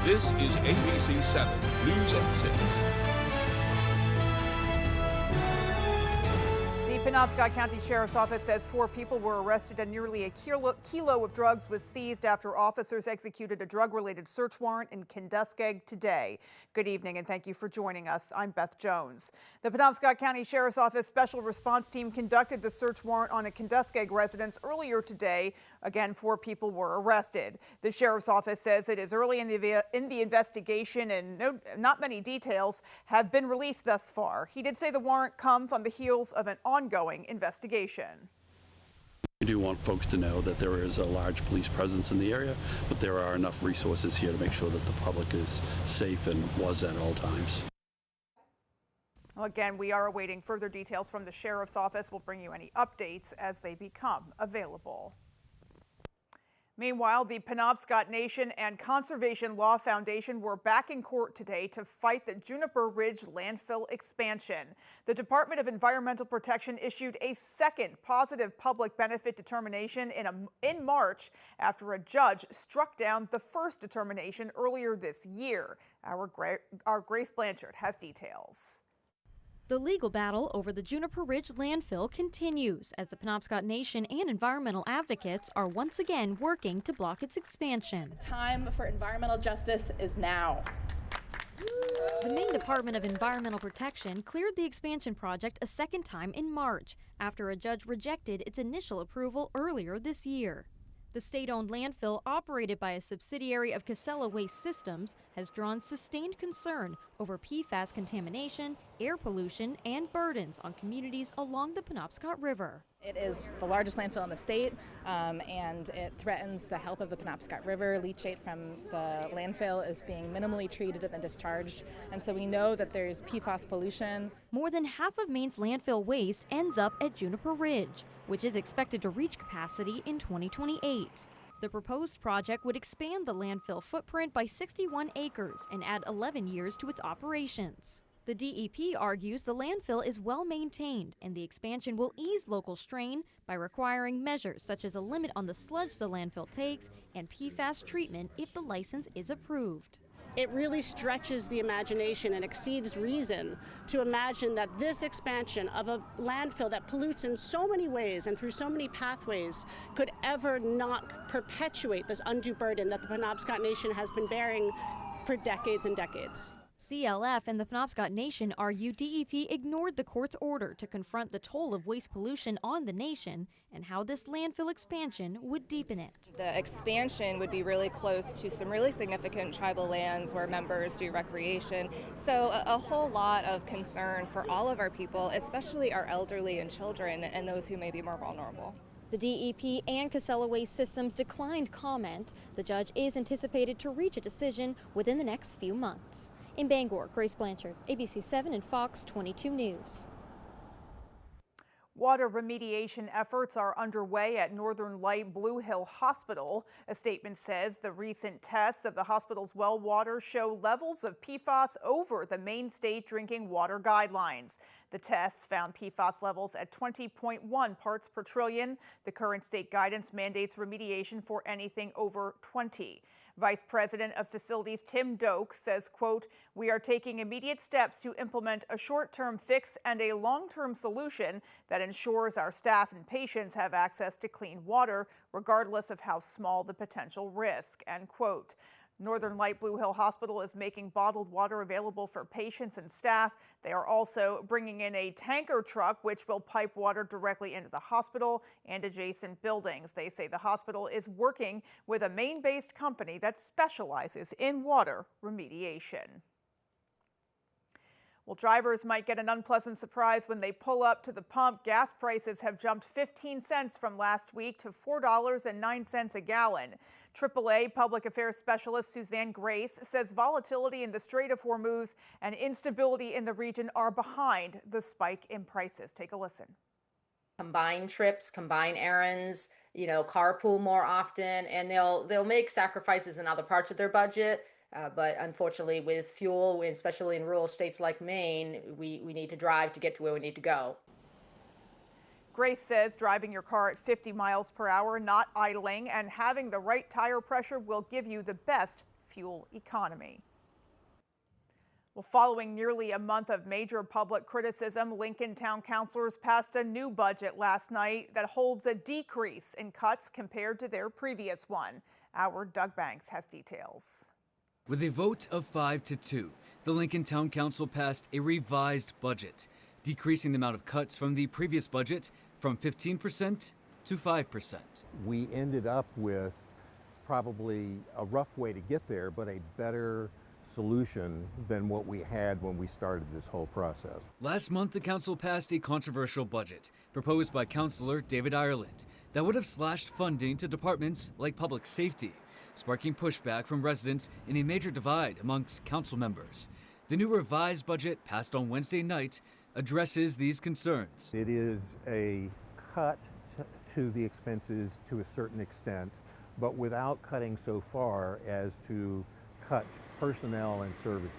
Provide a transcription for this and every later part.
This is ABC 7 News at 6. The Penobscot County Sheriff's Office says 4 people were arrested and nearly a kilo of drugs was seized after officers executed a drug-related search warrant in Kenduskeag today. Good evening and thank you for joining us. I'm Beth Jones. The Penobscot County Sheriff's Office Special Response Team conducted the search warrant on a Kenduskeag residence earlier today. Again, 4 people were arrested. The Sheriff's Office says it is early in the investigation and not many details have been released thus far. He did say the warrant comes on the heels of an ongoing investigation. We do want folks to know that there is a large police presence in the area, but there are enough resources here to make sure that the public is safe and was at all times. Well, again, we are awaiting further details from the Sheriff's Office. We'll bring you any updates as they become available. Meanwhile, the Penobscot Nation and Conservation Law Foundation were back in court today to fight the Juniper Ridge landfill expansion. The Department of Environmental Protection issued a second positive public benefit determination in March after a judge struck down the first determination earlier this year. Our Grace Blanchard has details. The legal battle over the Juniper Ridge landfill continues as the Penobscot Nation and environmental advocates are once again working to block its expansion. The time for environmental justice is now. The Maine Department of Environmental Protection cleared the expansion project a second time in March after a judge rejected its initial approval earlier this year. The state-owned landfill, operated by a subsidiary of Casella Waste Systems, has drawn sustained concern over PFAS contamination, air pollution, and burdens on communities along the Penobscot River. It is the largest landfill in the state, and it threatens the health of the Penobscot River. Leachate from the landfill is being minimally treated and then discharged, and so we know that there's PFAS pollution. More than half of Maine's landfill waste ends up at Juniper Ridge, which is expected to reach capacity in 2028. The proposed project would expand the landfill footprint by 61 acres and add 11 years to its operations. The DEP argues the landfill is well maintained and the expansion will ease local strain by requiring measures such as a limit on the sludge the landfill takes and PFAS treatment if the license is approved. It really stretches the imagination and exceeds reason to imagine that this expansion of a landfill that pollutes in so many ways and through so many pathways could ever not perpetuate this undue burden that the Penobscot Nation has been bearing for decades and decades. CLF and the Penobscot Nation argue DEP ignored the court's order to confront the toll of waste pollution on the nation and how this landfill expansion would deepen it. The expansion would be really close to some really significant tribal lands where members do recreation. So a whole lot of concern for all of our people, especially our elderly and children and those who may be more vulnerable. The DEP and Casella Waste Systems declined comment. The judge is anticipated to reach a decision within the next few months. In Bangor, Grace Blanchard, ABC 7 and Fox 22 News. Water remediation efforts are underway at Northern Light Blue Hill Hospital. A statement says the recent tests of the hospital's well water show levels of PFAS over the Maine state drinking water guidelines. The tests found PFAS levels at 20.1 parts per trillion. The current state guidance mandates remediation for anything over 20. Vice President of Facilities Tim Doak says, quote, "We are taking immediate steps to implement a short-term fix and a long-term solution that ensures our staff and patients have access to clean water, regardless of how small the potential risk," end quote. Northern Light Blue Hill Hospital is making bottled water available for patients and staff. They are also bringing in a tanker truck, which will pipe water directly into the hospital and adjacent buildings. They say the hospital is working with a Maine-based company that specializes in water remediation. Well, drivers might get an unpleasant surprise when they pull up to the pump. Gas prices have jumped 15 cents from last week to $4.09 a gallon. AAA Public Affairs Specialist Suzanne Grace says volatility in the Strait of Hormuz and instability in the region are behind the spike in prices. Take a listen. Combine trips, combine errands, carpool more often, and they'll make sacrifices in other parts of their budget. But unfortunately, with fuel, especially in rural states like Maine, we need to drive to get to where we need to go. Grace says driving your car at 50 miles per hour, not idling, and having the right tire pressure will give you the best fuel economy. Well, following nearly a month of major public criticism, Lincoln Town councilors passed a new budget last night that holds a decrease in cuts compared to their previous one. Our Doug Banks has details. With a vote of 5-2, the Lincoln Town Council passed a revised budget, decreasing the amount of cuts from the previous budget from 15% to 5%. We ended up with probably a rough way to get there, but a better solution than what we had when we started this whole process. Last month, the council passed a controversial budget proposed by Councilor David Ireland that would have slashed funding to departments like public safety, sparking pushback from residents and a major divide amongst council members. The new revised budget passed on Wednesday night addresses these concerns. It is a cut to the expenses to a certain extent, but without cutting so far as to cut personnel and services.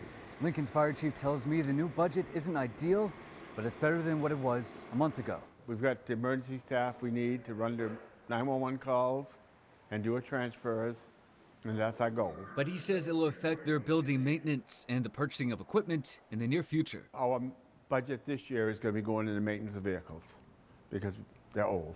Lincoln's fire chief tells me the new budget isn't ideal, but it's better than what it was a month ago. We've got the emergency staff we need to run their 911 calls and do our transfers, and that's our goal. But he says it'll affect their building maintenance and the purchasing of equipment in the near future. Our budget this year is going to be going into maintenance of vehicles because they're old,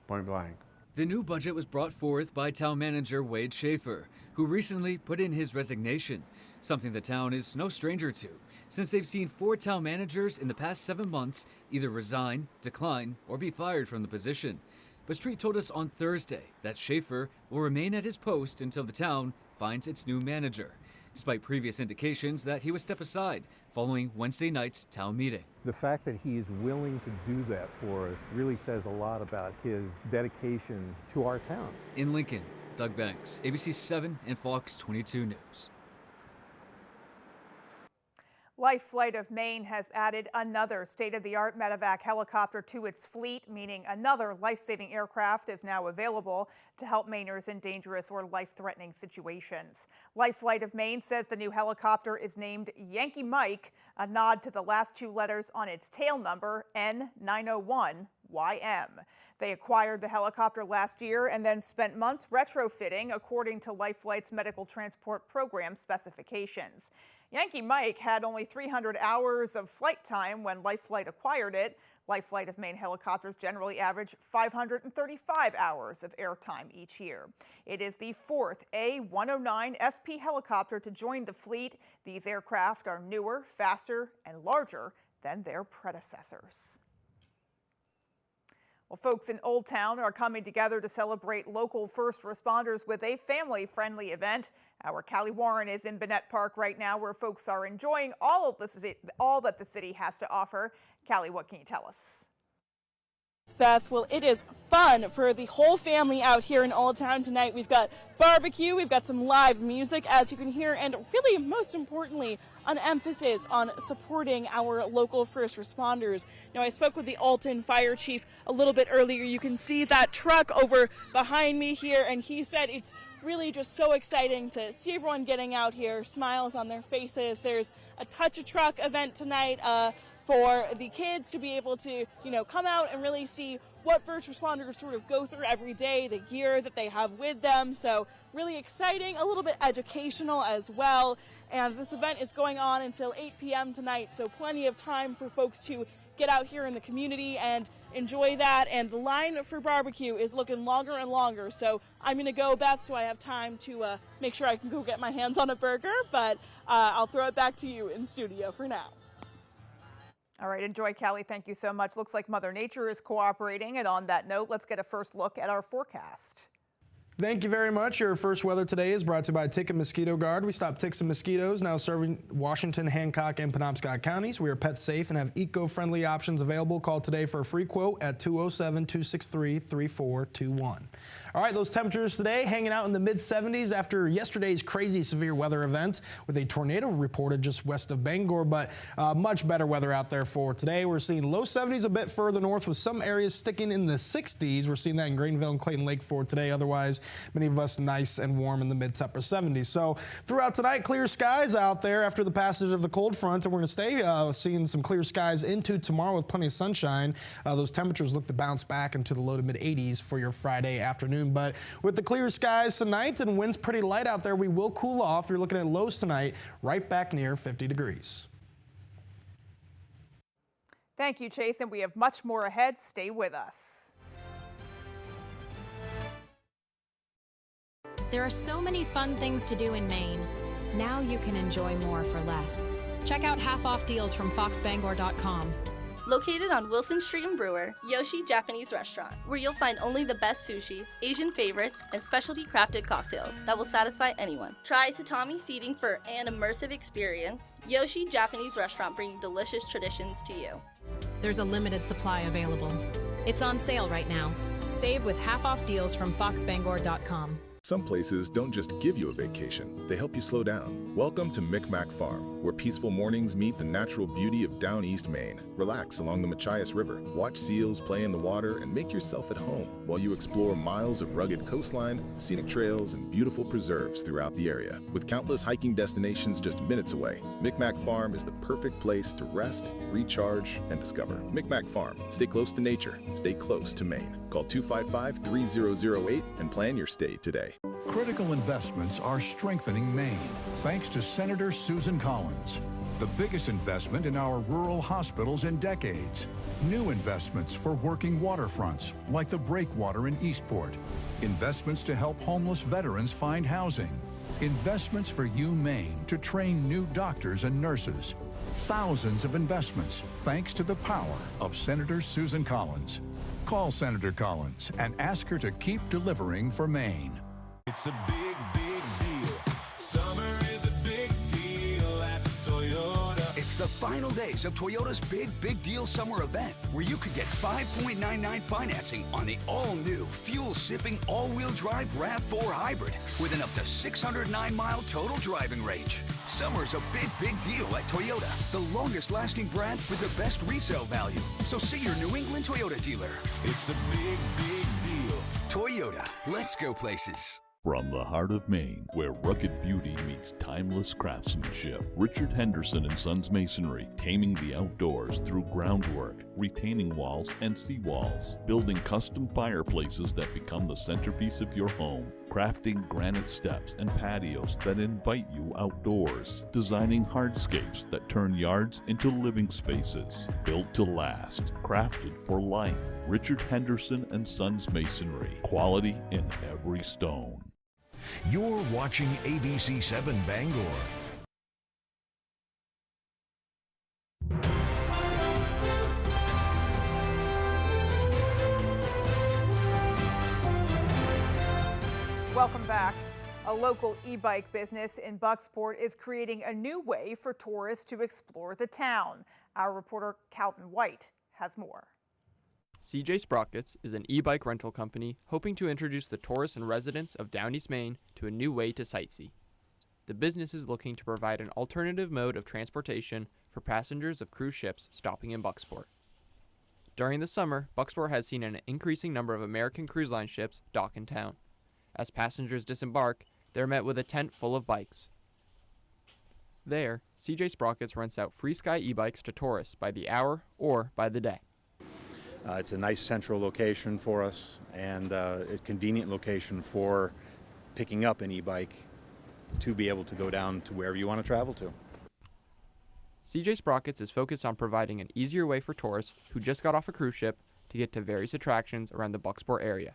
point blank. The new budget was brought forth by town manager Wade Schaefer, who recently put in his resignation, something the town is no stranger to, since they've seen 4 town managers in the past 7 months either resign, decline, or be fired from the position. But Street told us on Thursday that Schaefer will remain at his post until the town finds its new manager, despite previous indications that he would step aside following Wednesday night's town meeting. The fact that he is willing to do that for us really says a lot about his dedication to our town. In Lincoln, Doug Banks, ABC 7 and Fox 22 News. Life Flight of Maine has added another state-of-the-art medevac helicopter to its fleet, meaning another life-saving aircraft is now available to help Mainers in dangerous or life-threatening situations. Life Flight of Maine says the new helicopter is named Yankee Mike, a nod to the last 2 letters on its tail number, N901YM. They acquired the helicopter last year and then spent months retrofitting according to Life Flight's medical transport program specifications. Yankee Mike had only 300 hours of flight time when Life Flight acquired it. Life Flight of Maine helicopters generally average 535 hours of airtime each year. It is the 4th A109 SP helicopter to join the fleet. These aircraft are newer, faster, and larger than their predecessors. Well, folks in Old Town are coming together to celebrate local first responders with a family-friendly event. Our Callie Warren is in Bennett Park right now, where folks are enjoying all that the city has to offer. Callie, what can you tell us? Beth, well, it is fun for the whole family out here in Old Town tonight. We've got barbecue, we've got some live music, as you can hear, and really, most importantly, an emphasis on supporting our local first responders. Now, I spoke with the Alton Fire Chief a little bit earlier. You can see that truck over behind me here, and he said it's really just so exciting to see everyone getting out here, smiles on their faces. There's a Touch a Truck event tonight for the kids to be able to, come out and really see what first responders sort of go through every day, the gear that they have with them. So really exciting, a little bit educational as well. And this event is going on until 8 p.m. tonight, so plenty of time for folks to get out here in the community and enjoy that. And the line for barbecue is looking longer and longer. So I'm going to go, Beth, so I have time to make sure I can go get my hands on a burger. But I'll throw it back to you in studio for now. All right, enjoy, Callie. Thank you so much. Looks like Mother Nature is cooperating. And on that note, let's get a first look at our forecast. Thank you very much. Your first weather today is brought to you by Tick Mosquito Guard. We stop ticks and mosquitoes, now serving Washington, Hancock, and Penobscot counties. We are pet safe and have eco-friendly options available. Call today for a free quote at 207-263-3421. All right, those temperatures today hanging out in the mid-70s after yesterday's crazy severe weather event with a tornado reported just west of Bangor, but much better weather out there for today. We're seeing low 70s a bit further north with some areas sticking in the 60s. We're seeing that in Greenville and Clayton Lake for today. Otherwise, Many of us nice and warm in the mid to upper 70s. So throughout tonight, clear skies out there after the passage of the cold front, and we're going to stay seeing some clear skies into tomorrow with plenty of sunshine. Those temperatures look to bounce back into the low to mid 80s for your Friday afternoon. But with the clear skies tonight and winds pretty light out there, we will cool off. You're looking at lows tonight right back near 50 degrees. Thank you, Chase, and we have much more ahead. Stay with us. There are so many fun things to do in Maine. Now you can enjoy more for less. Check out half-off deals from foxbangor.com. Located on Wilson Street in Brewer, Yoshi Japanese Restaurant, where you'll find only the best sushi, Asian favorites, and specialty crafted cocktails that will satisfy anyone. Try tatami seating for an immersive experience. Yoshi Japanese Restaurant, bringing delicious traditions to you. There's a limited supply available. It's on sale right now. Save with half-off deals from foxbangor.com. Some places don't just give you a vacation, they help you slow down. Welcome to Micmac Farm, where peaceful mornings meet the natural beauty of down east Maine. Relax along the Machias River, watch seals play in the water, and make yourself at home while you explore miles of rugged coastline, scenic trails, and beautiful preserves throughout the area. With countless hiking destinations just minutes away, Micmac Farm is the perfect place to rest, recharge, and discover. Micmac Farm. Stay close to nature. Stay close to Maine. Call 255-3008 and plan your stay today. Critical investments are strengthening Maine, thanks to Senator Susan Collins. The biggest investment in our rural hospitals in decades. New investments for working waterfronts, like the breakwater in Eastport. Investments to help homeless veterans find housing. Investments for Maine to train new doctors and nurses. Thousands of investments, thanks to the power of Senator Susan Collins. Call Senator Collins and ask her to keep delivering for Maine. It's a big, big deal. Summer is a big deal at Toyota. It's the final days of Toyota's Big, Big Deal Summer Event, where you could get 5.99 financing on the all-new, fuel-sipping, all-wheel drive RAV4 Hybrid with an up to 609-mile total driving range. Summer's a big, big deal at Toyota, the longest-lasting brand with the best resale value. So see your New England Toyota dealer. It's a big, big deal. Toyota, let's go places. From the heart of Maine, where rugged beauty meets timeless craftsmanship, Richard Henderson & Sons Masonry, taming the outdoors through groundwork, retaining walls and seawalls, building custom fireplaces that become the centerpiece of your home, crafting granite steps and patios that invite you outdoors, designing hardscapes that turn yards into living spaces, built to last, crafted for life. Richard Henderson & Sons Masonry, quality in every stone. You're watching ABC 7 Bangor. Welcome back. A local e-bike business in Bucksport is creating a new way for tourists to explore the town. Our reporter Calvin White has more. CJ Sprockets is an e-bike rental company hoping to introduce the tourists and residents of Down East Maine to a new way to sightsee. The business is looking to provide an alternative mode of transportation for passengers of cruise ships stopping in Bucksport. During the summer, Bucksport has seen an increasing number of American Cruise Line ships dock in town. As passengers disembark, they're met with a tent full of bikes. There, CJ Sprockets rents out free sky e-bikes to tourists by the hour or by the day. It's a nice central location for us and a convenient location for picking up an e-bike to be able to go down to wherever you want to travel to. CJ Sprockets is focused on providing an easier way for tourists who just got off a cruise ship to get to various attractions around the Bucksport area.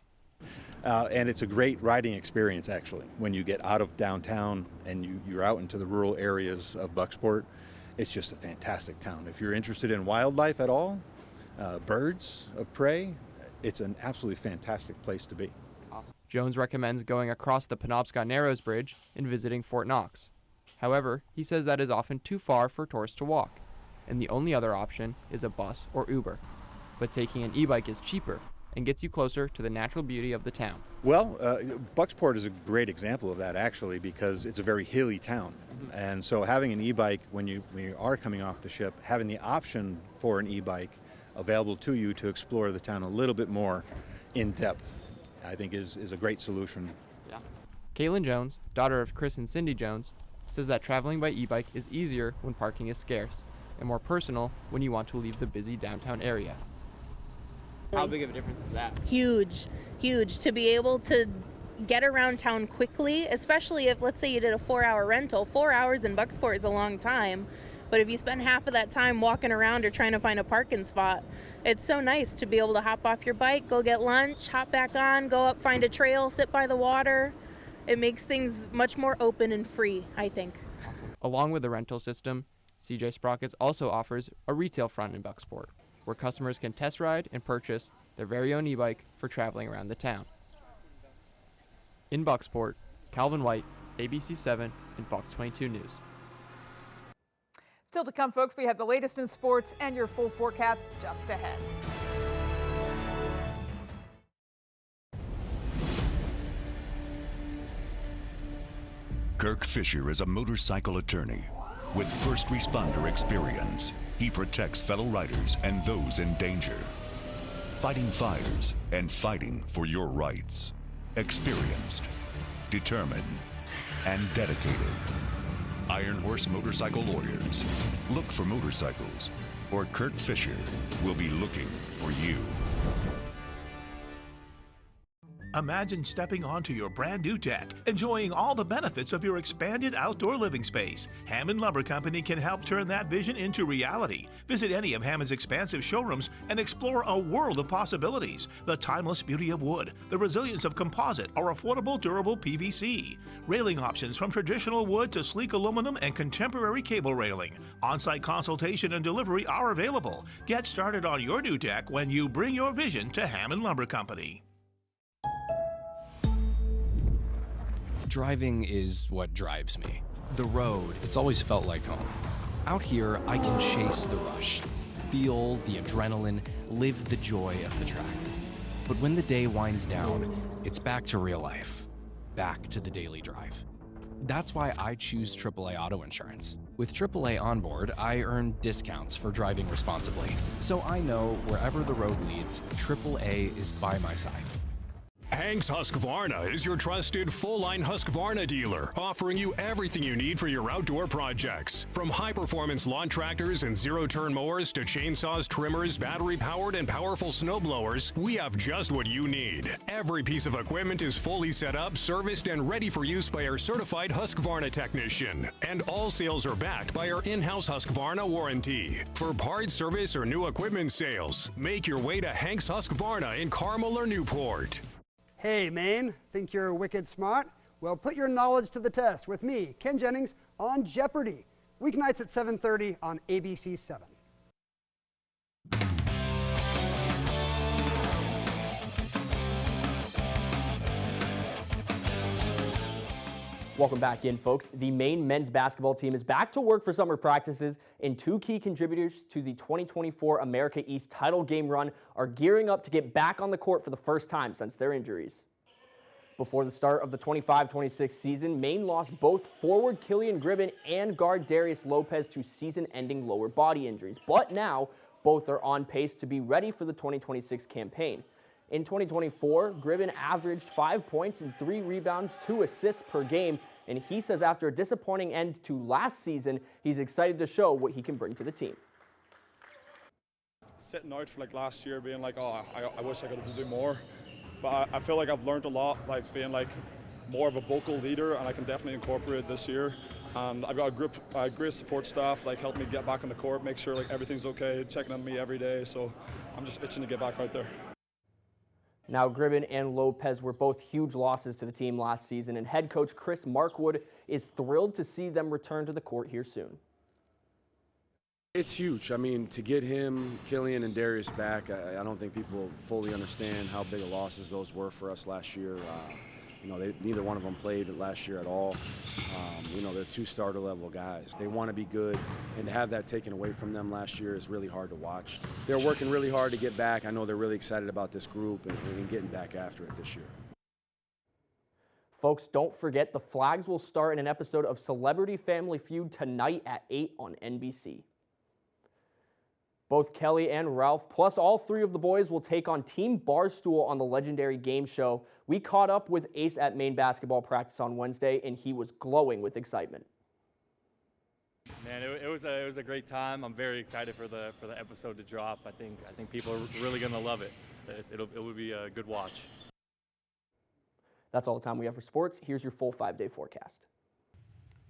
And it's a great riding experience, actually. When you get out of downtown and you're out into the rural areas of Bucksport, it's just a fantastic town. If you're interested in wildlife at all, birds of prey, it's an absolutely fantastic place to be. Awesome. Jones recommends going across the Penobscot Narrows Bridge and visiting Fort Knox. However, he says that is often too far for tourists to walk, and the only other option is a bus or Uber. But taking an e-bike is cheaper and gets you closer to the natural beauty of the town. Well, Bucksport is a great example of that, actually, because it's a very hilly town. And so having an e-bike when you are coming off the ship, having the option for an e-bike available to you to explore the town a little bit more in depth I think is a great solution. Yeah. Caitlin Jones, daughter of Chris and Cindy Jones, says that traveling by e-bike is easier when parking is scarce and more personal when you want to leave the busy downtown area. How big of a difference is that? Huge, huge. To be able to get around town quickly, especially if, let's say, you did a 4-hour rental. 4 hours in Bucksport is a long time, but if you spend half of that time walking around or trying to find a parking spot, it's so nice to be able to hop off your bike, go get lunch, hop back on, go up, find a trail, sit by the water. It makes things much more open and free, I think. Along with the rental system, CJ Sprockets also offers a retail front in Bucksport, where customers can test ride and purchase their very own e-bike for traveling around the town. In Bucksport, Calvin White, ABC7 and Fox 22 News. Still to come, folks, we have the latest in sports and your full forecast just ahead. Kirk Fisher is a motorcycle attorney with first responder experience. He protects fellow riders and those in danger, fighting fires and fighting for your rights. Experienced, determined, and dedicated. Iron Horse Motorcycle Lawyers. Look for motorcycles, or Kurt Fisher will be looking for you. Imagine stepping onto your brand new deck, enjoying all the benefits of your expanded outdoor living space. Hammond Lumber Company can help turn that vision into reality. Visit any of Hammond's expansive showrooms and explore a world of possibilities. The timeless beauty of wood, the resilience of composite or affordable durable PVC. Railing options from traditional wood to sleek aluminum and contemporary cable railing. On-site consultation and delivery are available. Get started on your new deck when you bring your vision to Hammond Lumber Company. Driving is what drives me. The road, it's always felt like home. Out here, I can chase the rush, feel the adrenaline, live the joy of the track. But when the day winds down, it's back to real life, back to the daily drive. That's why I choose AAA Auto Insurance. With AAA on board, I earn discounts for driving responsibly. So I know wherever the road leads, AAA is by my side. Hank's Husqvarna is your trusted full-line Husqvarna dealer, offering you everything you need for your outdoor projects. From high-performance lawn tractors and zero-turn mowers to chainsaws, trimmers, battery-powered and powerful snowblowers, we have just what you need. Every piece of equipment is fully set up, serviced, and ready for use by our certified Husqvarna technician. And all sales are backed by our in-house Husqvarna warranty. For parts, service, or new equipment sales, make your way to Hank's Husqvarna in Carmel or Newport. Hey, Maine, think you're wicked smart? Well, put your knowledge to the test with me, Ken Jennings, on Jeopardy! Weeknights at 7:30 on ABC7. Welcome back in, folks. The Maine men's basketball team is back to work for summer practices, and two key contributors to the 2024 America East title game run are gearing up to get back on the court for the first time since their injuries. Before the start of the 25-26 season, Maine lost both forward Killian Gribben and guard Darius Lopez to season-ending lower body injuries, but now both are on pace to be ready for the 2026 campaign. In 2024, Gribben averaged 5 points and 3 rebounds, 2 assists per game, and he says after a disappointing end to last season, he's excited to show what he can bring to the team. Sitting out for like last year, being like, oh, I wish I could do more, but I feel like I've learned a lot, like being like more of a vocal leader, and I can definitely incorporate it this year. And I've got a great support staff, like help me get back on the court, make sure like everything's okay, checking on me every day. So I'm just itching to get back out there. Now, Gribben and Lopez were both huge losses to the team last season, and head coach Chris Markwood is thrilled to see them return to the court here soon. It's huge. I mean, to get him, Killian, and Darius back, I don't think people fully understand how big of losses those were for us last year. You know, neither one of them played last year at all. You know, they're two starter-level guys. They want to be good, and to have that taken away from them last year is really hard to watch. They're working really hard to get back. I know they're really excited about this group and getting back after it this year. Folks, don't forget the Flags will star in an episode of Celebrity Family Feud tonight at 8 on NBC. Both Kelly and Ralph, plus all three of the boys, will take on Team Barstool on the legendary game show. We caught up with Ace at Maine basketball practice on Wednesday, and he was glowing with excitement. Man, it was a great time. I'm very excited for the episode to drop. I think people are really gonna love it. It will be a good watch. That's all the time we have for sports. Here's your full 5-day forecast.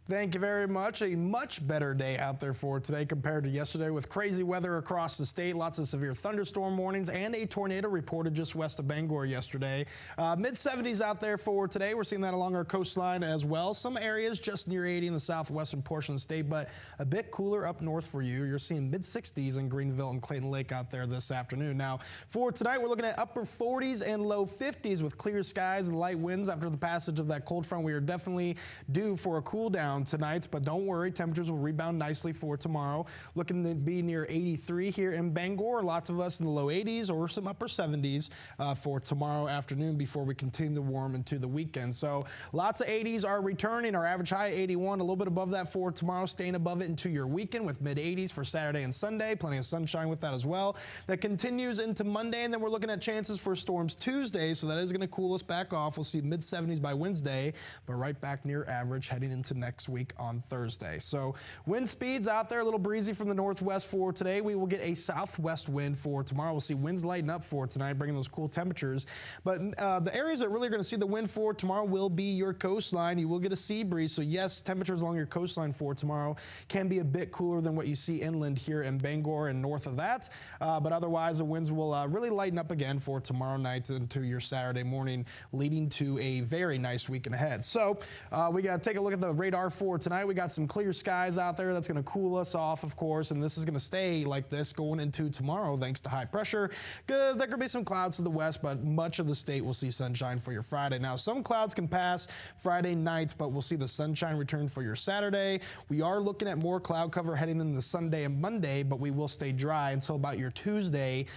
Thank you very much. A much better day out there for today compared to yesterday with crazy weather across the state. Lots of severe thunderstorm warnings and a tornado reported just west of Bangor yesterday. Mid-70s out there for today. We're seeing that along our coastline as well. Some areas just near 80 in the southwestern portion of the state, but a bit cooler up north for you. You're seeing mid-60s in Greenville and Clayton Lake out there this afternoon. Now, for tonight, we're looking at upper 40s and low 50s with clear skies and light winds after the passage of that cold front. We are definitely due for a cool down tonight, but don't worry, temperatures will rebound nicely for tomorrow. Looking to be near 83 here in Bangor, lots of us in the low 80s or some upper 70s for tomorrow afternoon before we continue to warm into the weekend. So lots of 80s are returning. Our average high 81, a little bit above that for tomorrow, staying above it into your weekend with mid 80s for Saturday and Sunday. Plenty of sunshine with that as well. That continues into Monday, and then we're looking at chances for storms Tuesday, so that is going to cool us back off. We'll see mid 70s by Wednesday, but right back near average heading into next week on Thursday. So wind speeds out there, a little breezy from the northwest for today. We will get a southwest wind for tomorrow. We'll see winds lighten up for tonight, bringing those cool temperatures. But the areas that really are going to see the wind for tomorrow will be your coastline. You will get a sea breeze. So yes, temperatures along your coastline for tomorrow can be a bit cooler than what you see inland here in Bangor and north of that. But otherwise, the winds will really lighten up again for tomorrow night into your Saturday morning, leading to a very nice weekend ahead. So we got to take a look at the radar for tonight. We got some clear skies out there. That's going to cool us off, of course, and this is going to stay like this going into tomorrow thanks to high pressure. There could be some clouds to the west, but much of the state will see sunshine for your Friday. Now, some clouds can pass Friday night, but we'll see the sunshine return for your Saturday. We are looking at more cloud cover heading into Sunday and Monday, but we will stay dry until about your Tuesday,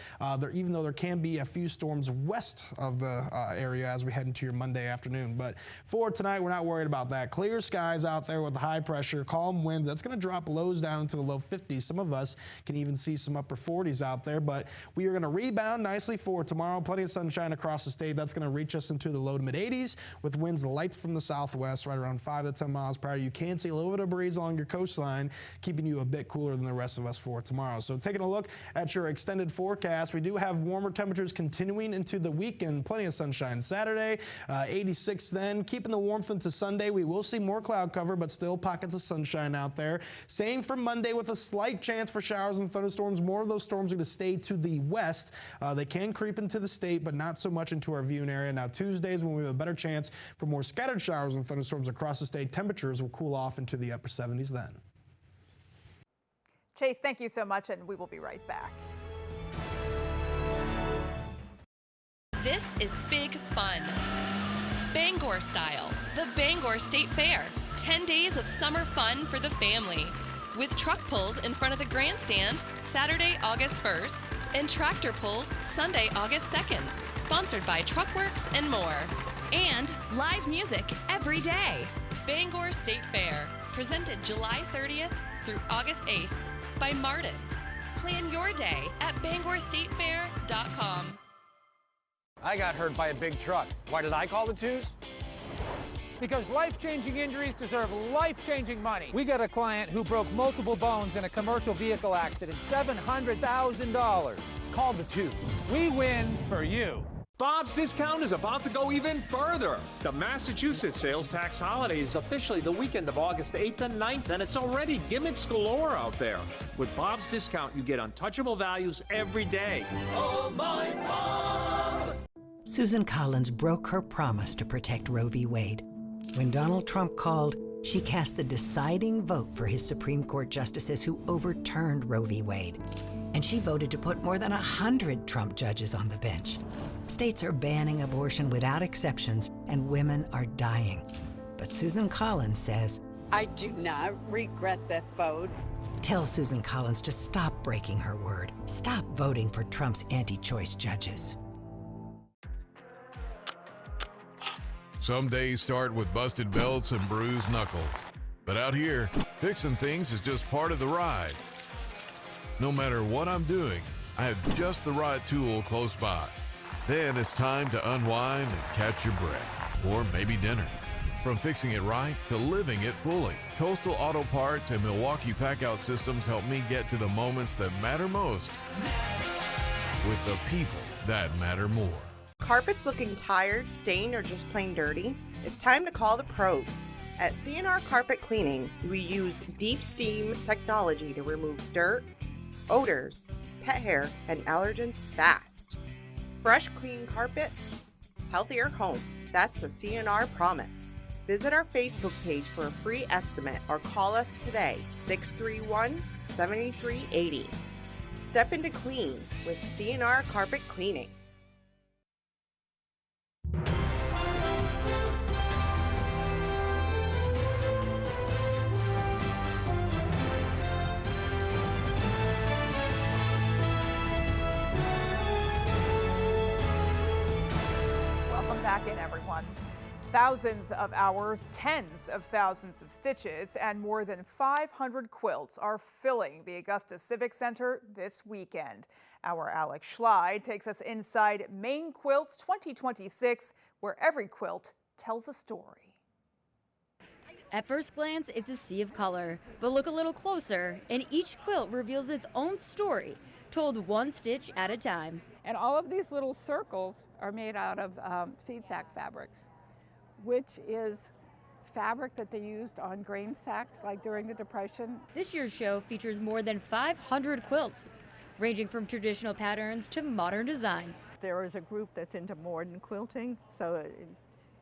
even though there can be a few storms west of the area as we head into your Monday afternoon. But for tonight, we're not worried about that. Clear skies out there with the high pressure, calm winds. That's going to drop lows down into the low 50s. Some of us can even see some upper 40s out there, but we are going to rebound nicely for tomorrow. Plenty of sunshine across the state. That's going to reach us into the low to mid 80s with winds light from the southwest, right around 5 to 10 miles per hour. You can see a little bit of breeze along your coastline, keeping you a bit cooler than the rest of us for tomorrow. So taking a look at your extended forecast, we do have warmer temperatures continuing into the weekend. Plenty of sunshine Saturday, 86 then. Keeping the warmth into Sunday. We will see more cloud cover, but still pockets of sunshine out there. Same for Monday with a slight chance for showers and thunderstorms. More of those storms are going to stay to the west. They can creep into the state, but not so much into our viewing area. Now, Tuesdays when we have a better chance for more scattered showers and thunderstorms across the state, temperatures will cool off into the upper 70s then. Chase, thank you so much, and we will be right back. This is big fun. Bangor style, the Bangor State Fair. 10 days of summer fun for the family. With truck pulls in front of the grandstand Saturday, August 1st, and tractor pulls Sunday, August 2nd. Sponsored by Truckworks and more. And live music every day. Bangor State Fair. Presented July 30th through August 8th by Martin's. Plan your day at BangorStateFair.com. I got hurt by a big truck. Why did I call the twos? Because life-changing injuries deserve life-changing money. We got a client who broke multiple bones in a commercial vehicle accident, $700,000. Call the two. We win for you. Bob's Discount is about to go even further. The Massachusetts sales tax holiday is officially the weekend of August 8th and 9th, and it's already gimmicks galore out there. With Bob's Discount, you get untouchable values every day. Oh, my Bob! Susan Collins broke her promise to protect Roe v. Wade. When Donald Trump called, she cast the deciding vote for his Supreme Court justices who overturned Roe v. Wade. And she voted to put more than 100 Trump judges on the bench. States are banning abortion without exceptions, and women are dying. But Susan Collins says, I do not regret that vote. Tell Susan Collins to stop breaking her word. Stop voting for Trump's anti-choice judges. Some days start with busted belts and bruised knuckles. But out here, fixing things is just part of the ride. No matter what I'm doing, I have just the right tool close by. Then it's time to unwind and catch your breath, or maybe dinner. From fixing it right to living it fully, Coastal Auto Parts and Milwaukee Packout Systems help me get to the moments that matter most with the people that matter more. Carpets looking tired, stained, or just plain dirty? It's time to call the pros. At C&R Carpet Cleaning, we use deep steam technology to remove dirt, odors, pet hair, and allergens fast. Fresh, clean carpets, healthier home. That's the C&R promise. Visit our Facebook page for a free estimate or call us today, 631-7380. Step into clean with C&R Carpet Cleaning. Welcome back in, everyone. Thousands of hours, tens of thousands of stitches, and more than 500 quilts are filling the Augusta Civic Center this weekend. Our Alex Schley takes us inside Maine Quilts 2026, where every quilt tells a story. At first glance, it's a sea of color, but look a little closer, and each quilt reveals its own story, told one stitch at a time. And all of these little circles are made out of feed sack fabrics, which is fabric that they used on grain sacks like during the Depression. This year's show features more than 500 quilts, ranging from traditional patterns to modern designs. There is a group that's into modern quilting, so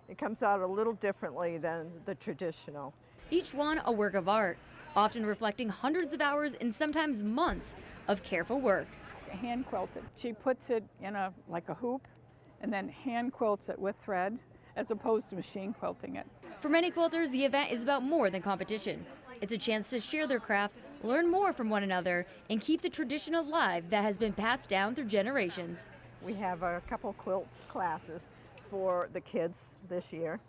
it comes out a little differently than the traditional. Each one a work of art, often reflecting hundreds of hours and sometimes months of careful work. Hand quilted. She puts it in like a hoop and then hand quilts it with thread, as opposed to machine quilting it. For many quilters, the event is about more than competition. It's a chance to share their craft, learn more from one another, and keep the tradition alive that has been passed down through generations. We have a couple quilt classes for the kids this year,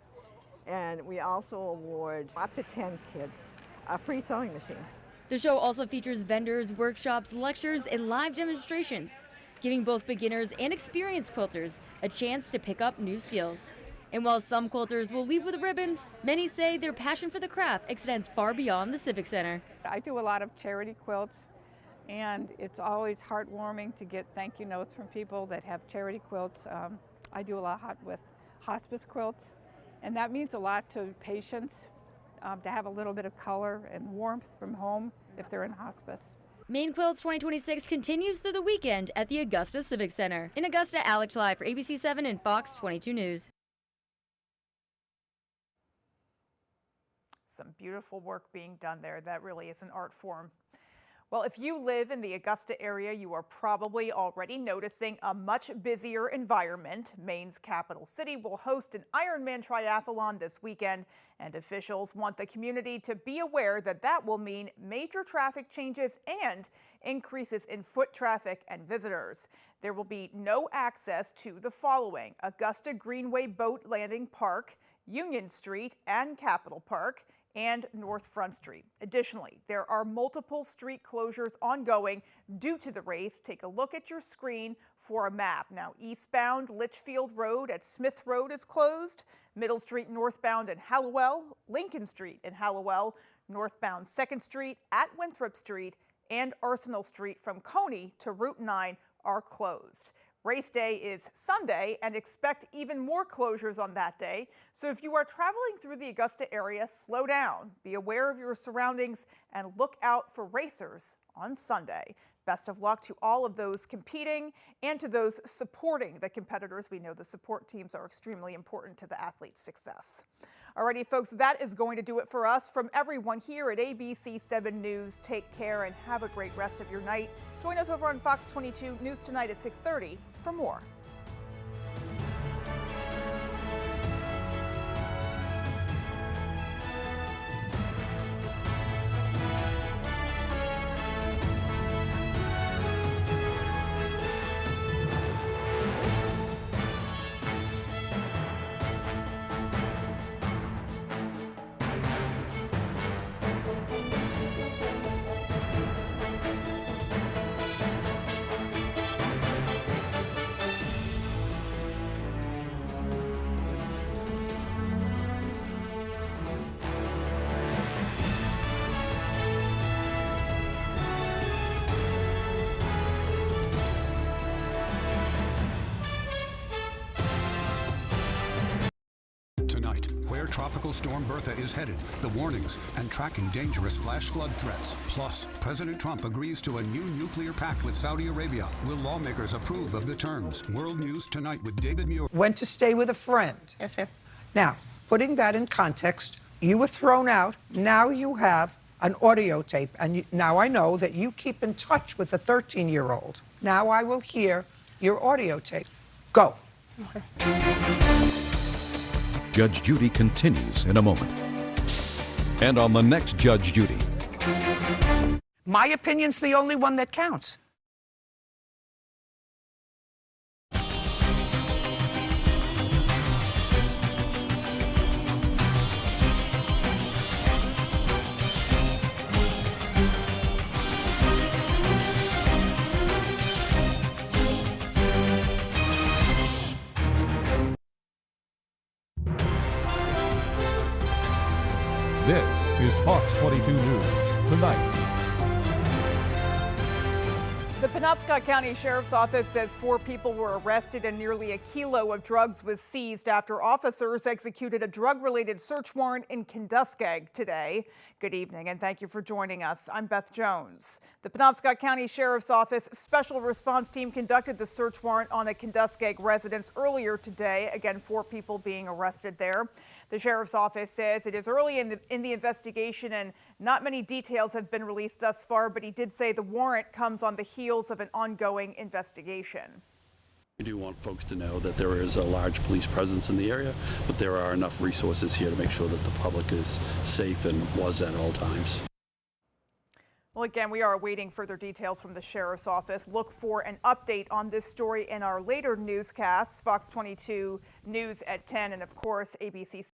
and we also award up to 10 kids a free sewing machine. The show also features vendors, workshops, lectures, and live demonstrations, giving both beginners and experienced quilters a chance to pick up new skills. And while some quilters will leave with ribbons, many say their passion for the craft extends far beyond the Civic Center. I do a lot of charity quilts, and it's always heartwarming to get thank you notes from people that have charity quilts. I do a lot with hospice quilts, and that means a lot to patients to have a little bit of color and warmth from home if they're in hospice. Maine Quilts 2026 continues through the weekend at the Augusta Civic Center. In Augusta, Alex Schley for ABC 7 and Fox 22 News. Some beautiful work being done there. That really is an art form. Well, if you live in the Augusta area, you are probably already noticing a much busier environment. Maine's capital city will host an Ironman triathlon this weekend, and officials want the community to be aware that that will mean major traffic changes and increases in foot traffic and visitors. There will be no access to the following: Augusta Greenway Boat Landing Park, Union Street, and Capitol Park, and North Front Street. Additionally, there are multiple street closures ongoing due to the race. Take a look at your screen for a map. Now, eastbound Litchfield Road at Smith Road is closed, Middle Street northbound in Hallowell, Lincoln Street in Hallowell, northbound 2nd Street at Winthrop Street, and Arsenal Street from Coney to Route 9 are closed. Race day is Sunday, and expect even more closures on that day. So if you are traveling through the Augusta area, slow down, be aware of your surroundings, and look out for racers on Sunday. Best of luck to all of those competing and to those supporting the competitors. We know the support teams are extremely important to the athlete's success. Alrighty, folks, that is going to do it for us. From everyone here at ABC 7 News, take care and have a great rest of your night. Join us over on Fox 22 News tonight at 6:30 for more. Tropical Storm Bertha is headed, the warnings, and tracking dangerous flash flood threats. Plus, President Trump agrees to a new nuclear pact with Saudi Arabia. Will lawmakers approve of the terms? World News Tonight with David Muir. Went to stay with a friend. Yes, ma'am. Now, putting that in context, you were thrown out. Now you have an audio tape. And now I know that you keep in touch with the 13-year-old. Now I will hear your audio tape. Go. Okay. Judge Judy continues in a moment. And on the next Judge Judy. My opinion's the only one that counts. This is Fox 22 News Tonight. The Penobscot County Sheriff's Office says 4 people were arrested and nearly a kilo of drugs was seized after officers executed a drug-related search warrant in Kenduskeag today. Good evening and thank you for joining us. I'm Beth Jones. The Penobscot County Sheriff's Office Special Response Team conducted the search warrant on a Kenduskeag residence earlier today. Again, 4 people being arrested there. The Sheriff's Office says it is early in the investigation and not many details have been released thus far, but he did say the warrant comes on the heels of an ongoing investigation. We do want folks to know that there is a large police presence in the area, but there are enough resources here to make sure that the public is safe and was at all times. Well, again, we are awaiting further details from the Sheriff's Office. Look for an update on this story in our later newscasts, Fox 22 News at 10, and of course, ABC